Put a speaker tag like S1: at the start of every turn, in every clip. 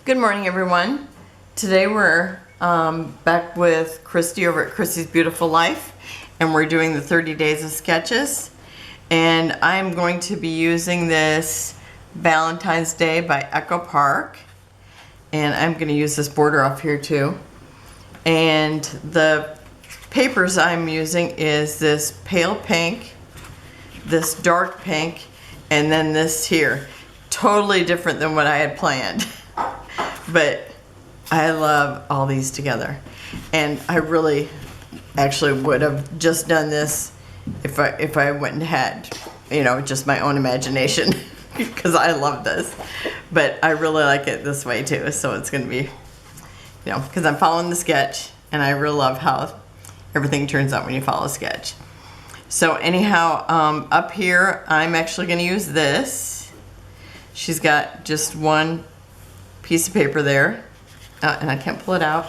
S1: Good morning, everyone. Today we're back with Christy over at Christy's Beautiful Life, and we're doing the 30 days of sketches. And I'm going to be using this Valentine's Day by Echo Park, and I'm going to use this border off here too. And the papers I'm using is this pale pink, this dark pink, and then this here. Totally different than what I had planned. But I love all these together, and I really actually would have just done this if I went and had, you know, just my own imagination because I love this. But I really like it this way too, so it's going to be, you know, because I'm following the sketch, and I really love how everything turns out when you follow a sketch. So anyhow, up here I'm actually going to use this. She's got just one piece of paper there, and I can't pull it out.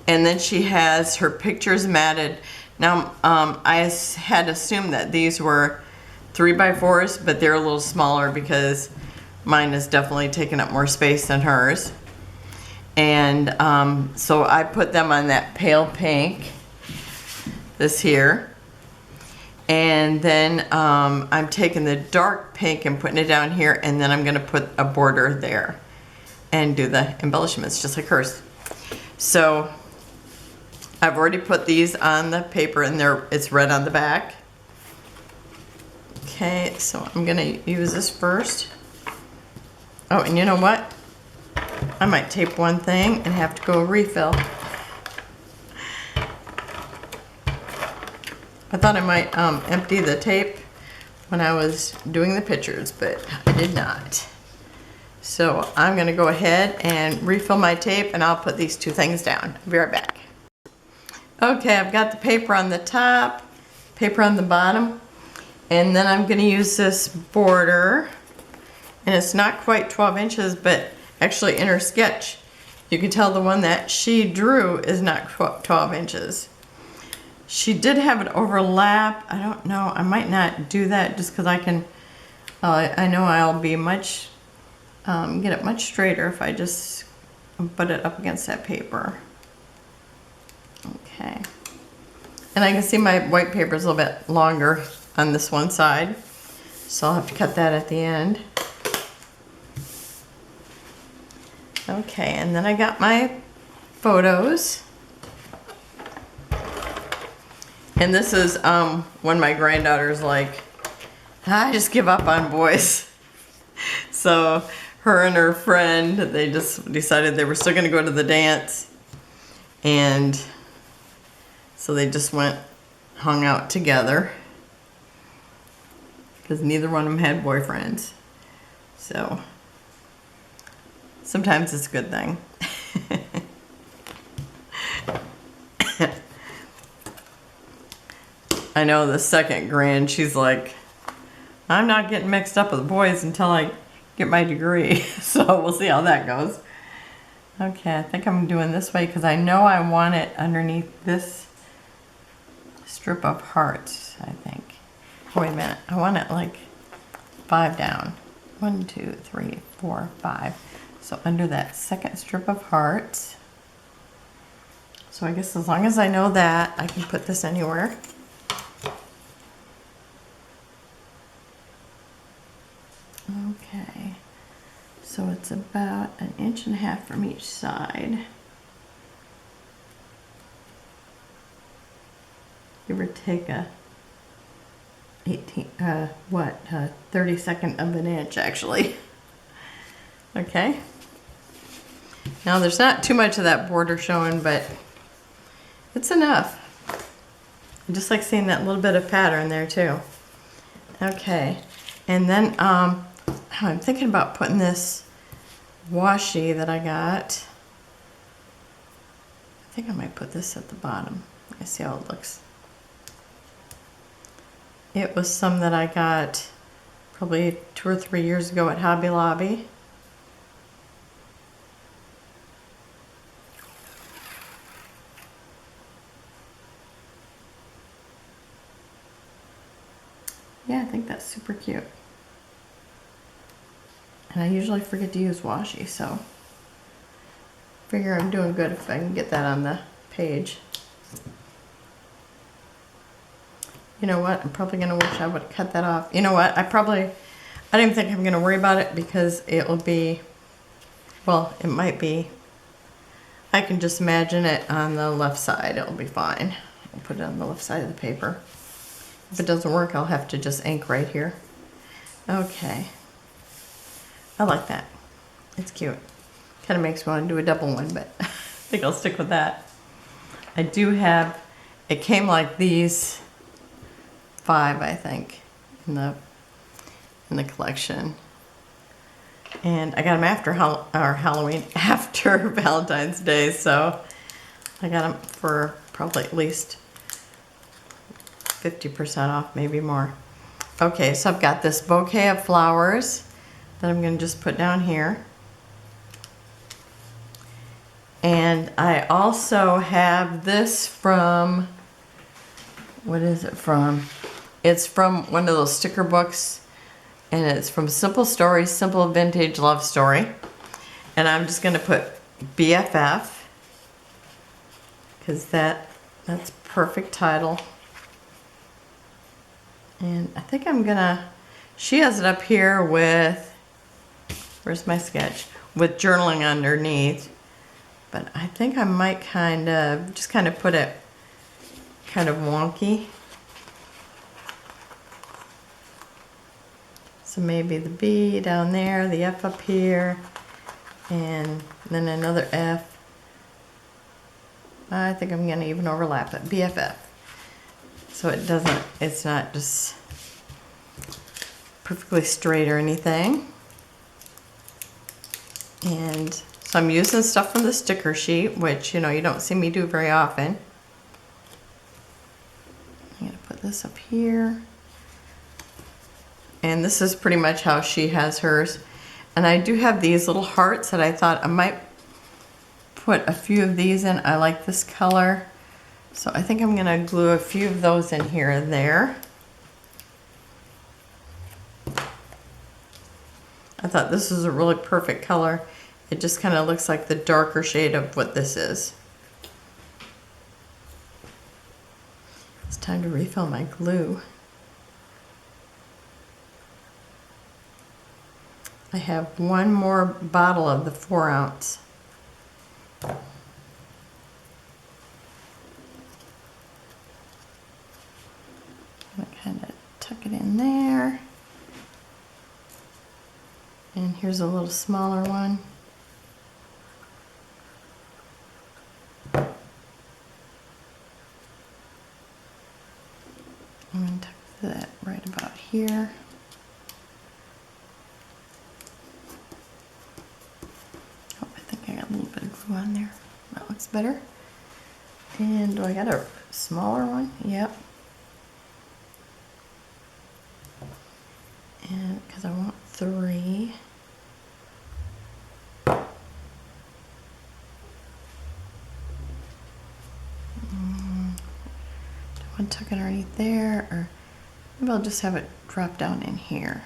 S1: And then she has her pictures matted. Now, I had assumed that these were 3x4s, but they're a little smaller because mine is definitely taking up more space than hers. And so I put them on that pale pink, this here. And then I'm taking the dark pink and putting it down here, and then I'm gonna put a border there and do the embellishments just like hers. So I've already put these on the paper, and it's red on the back. Okay, so I'm gonna use this first. Oh, and you know what? I might tape one thing and have to go refill. I thought I might empty the tape when I was doing the pictures, but I did not. So I'm gonna go ahead and refill my tape, and I'll put these two things down. I'll be right back. Okay, I've got the paper on the top, paper on the bottom, and then I'm gonna use this border, and it's not quite 12 inches, but actually in her sketch, you can tell the one that she drew is not 12 inches. She did have an overlap. I don't know, I might not do that just because I can, I know I'll be much, get it much straighter if I just put it up against that paper. Okay. And I can see my white paper is a little bit longer on this one side, so I'll have to cut that at the end. Okay, and then I got my photos. And this is when my granddaughter's like, I just give up on boys. So her and her friend, they just decided they were still gonna go to the dance. And so they just hung out together because neither one of them had boyfriends. So sometimes it's a good thing. I know the second grand, she's like, I'm not getting mixed up with boys until I get my degree. So we'll see how that goes. Okay, I think I'm doing this way because I know I want it underneath this strip of hearts, I think. Oh, wait a minute, I want it like 5 down. 1, 2, 3, 4, 5. So under that second strip of hearts. So I guess as long as I know that, I can put this anywhere. Okay, so it's about 1.5 inches from each side. Give or take a 32nd of an inch actually. Okay. Now there's not too much of that border showing, but it's enough. I just like seeing that little bit of pattern there too. Okay, and then I'm thinking about putting this washi that I got. I think I might put this at the bottom. Let me see how it looks. It was some that I got probably 2 or 3 years ago at Hobby Lobby. Yeah, I think that's super cute. And I usually forget to use washi, so Figure I'm doing good if I can get that on the page. You know what? I'm probably gonna wish I would have cut that off. You know what? I don't even think I'm gonna worry about it because it will be, well, it might be. I can just imagine it on the left side. It'll be fine. I'll put it on the left side of the paper. If it doesn't work, I'll have to just ink right here. Okay. I like that. It's cute. Kind of makes me want to do a double one, but I think I'll stick with that. I do have, it came like these 5, I think, in the collection. And I got them after Halloween, after Valentine's Day, so I got them for probably at least 50% off, maybe more. Okay, so I've got this bouquet of flowers that I'm going to just put down here. And I also have this from, what is it from? It's from one of those sticker books, and it's from Simple Stories, Simple Vintage Love Story. And I'm just going to put BFF, because that's perfect title. And I think I'm gonna, she has it up here with, where's my sketch? With journaling underneath. But I think I might just kind of put it kind of wonky. So maybe the B down there, the F up here, and then another F. I think I'm gonna even overlap it, BFF. So it's not just perfectly straight or anything. And so I'm using stuff from the sticker sheet, which, you know, you don't see me do very often. I'm gonna put this up here. And this is pretty much how she has hers. And I do have these little hearts that I thought I might put a few of these in. I like this color. So I think I'm gonna glue a few of those in here and there. I thought this was a really perfect color. It just kind of looks like the darker shade of what this is. It's time to refill my glue. I have one more bottle of the 4 ounce. I'm gonna kind of tuck it in there. And here's a little smaller one. I'm going to tuck that right about here. Oh, I think I got a little bit of glue on there. That looks better. And do I got a smaller one? Yep. And because I want 3. Tuck it underneath there, or maybe I'll just have it drop down in here.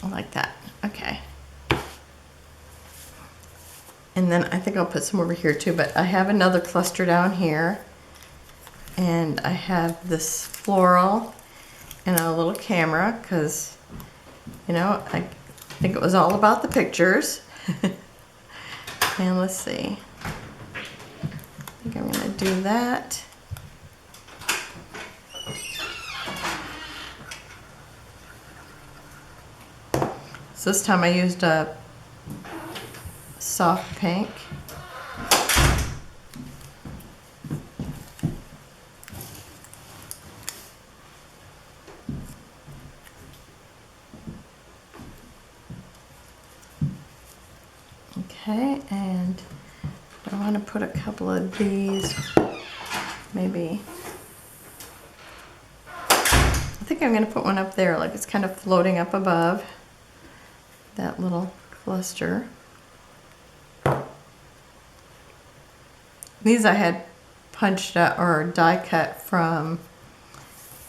S1: I like that. Okay. And then I think I'll put some over here too, but I have another cluster down here, and I have this floral and a little camera because, you know, I think it was all about the pictures. And let's see. I think I'm gonna do that. So this time I used a soft pink. Okay, and I want to put a couple of these, maybe. I think I'm going to put one up there, like it's kind of floating up above that little cluster. These I had punched out or die cut from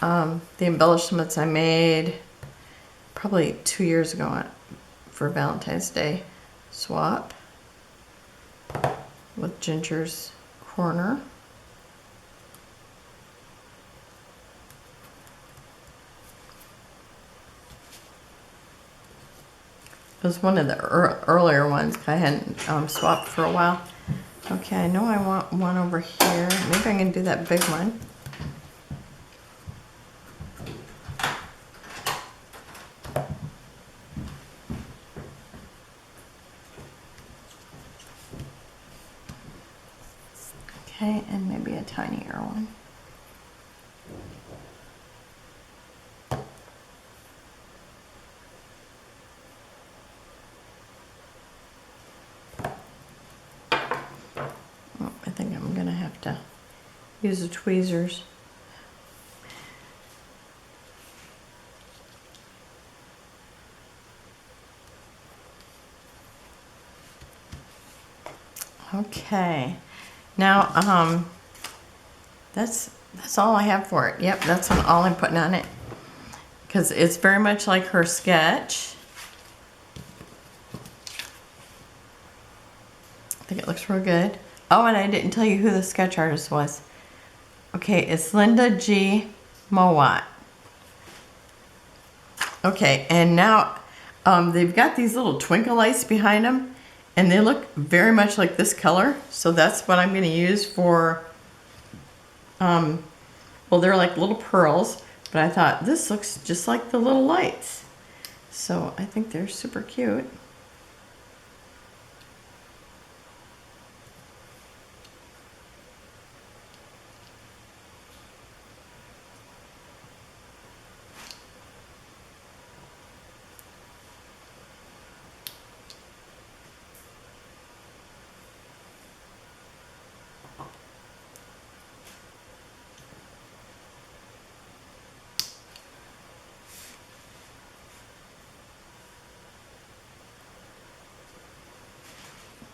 S1: the embellishments I made probably 2 years ago for Valentine's Day swap. with Ginger's corner. It was one of the earlier ones. I hadn't swapped for a while. Okay, I know I want one over here. Maybe I can do that big one. Okay, and maybe a tinier one. Oh, I think I'm gonna have to use the tweezers. Okay. Now, that's all I have for it. Yep, that's all I'm putting on it. Because it's very much like her sketch. I think it looks real good. Oh, and I didn't tell you who the sketch artist was. Okay, it's Lynda G Mowat. Okay, and now they've got these little twinkle lights behind them. And they look very much like this color, so that's what I'm going to use for, well, they're like little pearls, but I thought this looks just like the little lights. So I think they're super cute.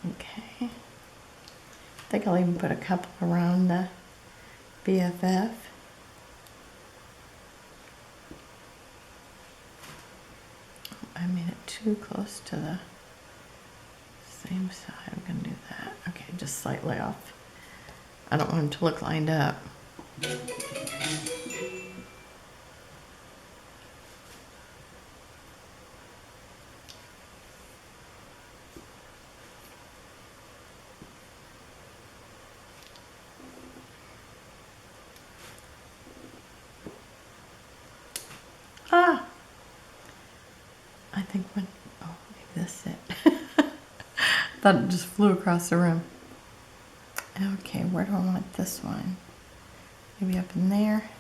S1: Okay, I think I'll even put a couple around the BFF. I made it too close to the same side. I'm going to do that. Okay, just slightly off. I don't want them to look lined up. Ah! I think when, oh, maybe that's it. Thought it just flew across the room. Okay, where do I want this one? Maybe up in there.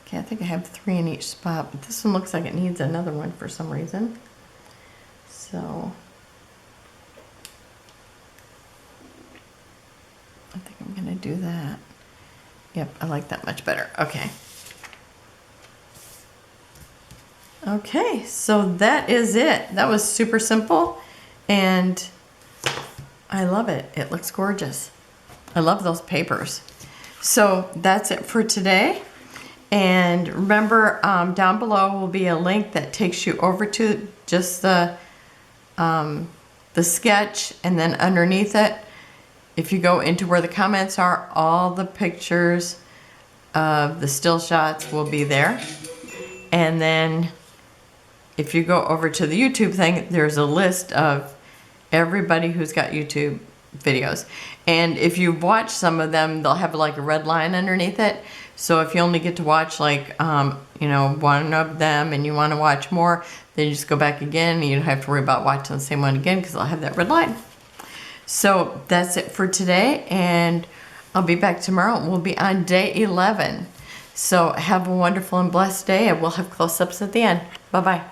S1: Okay, I think I have 3 in each spot, but this one looks like it needs another one for some reason. So, I think I'm gonna do that. Yep, I like that much better. Okay. Okay, so that is it. That was super simple, and I love it. It looks gorgeous. I love those papers. So that's it for today. And remember, down below will be a link that takes you over to just the sketch, and then underneath it, if you go into where the comments are, all the pictures of the still shots will be there. And then if you go over to the YouTube thing, there's a list of everybody who's got YouTube videos. And if you watch some of them, they'll have like a red line underneath it. So if you only get to watch like, you know, one of them and you want to watch more, then you just go back again and you don't have to worry about watching the same one again because they'll have that red line. So that's it for today, and I'll be back tomorrow. We'll be on day 11. So have a wonderful and blessed day, and we'll have close-ups at the end. Bye-bye.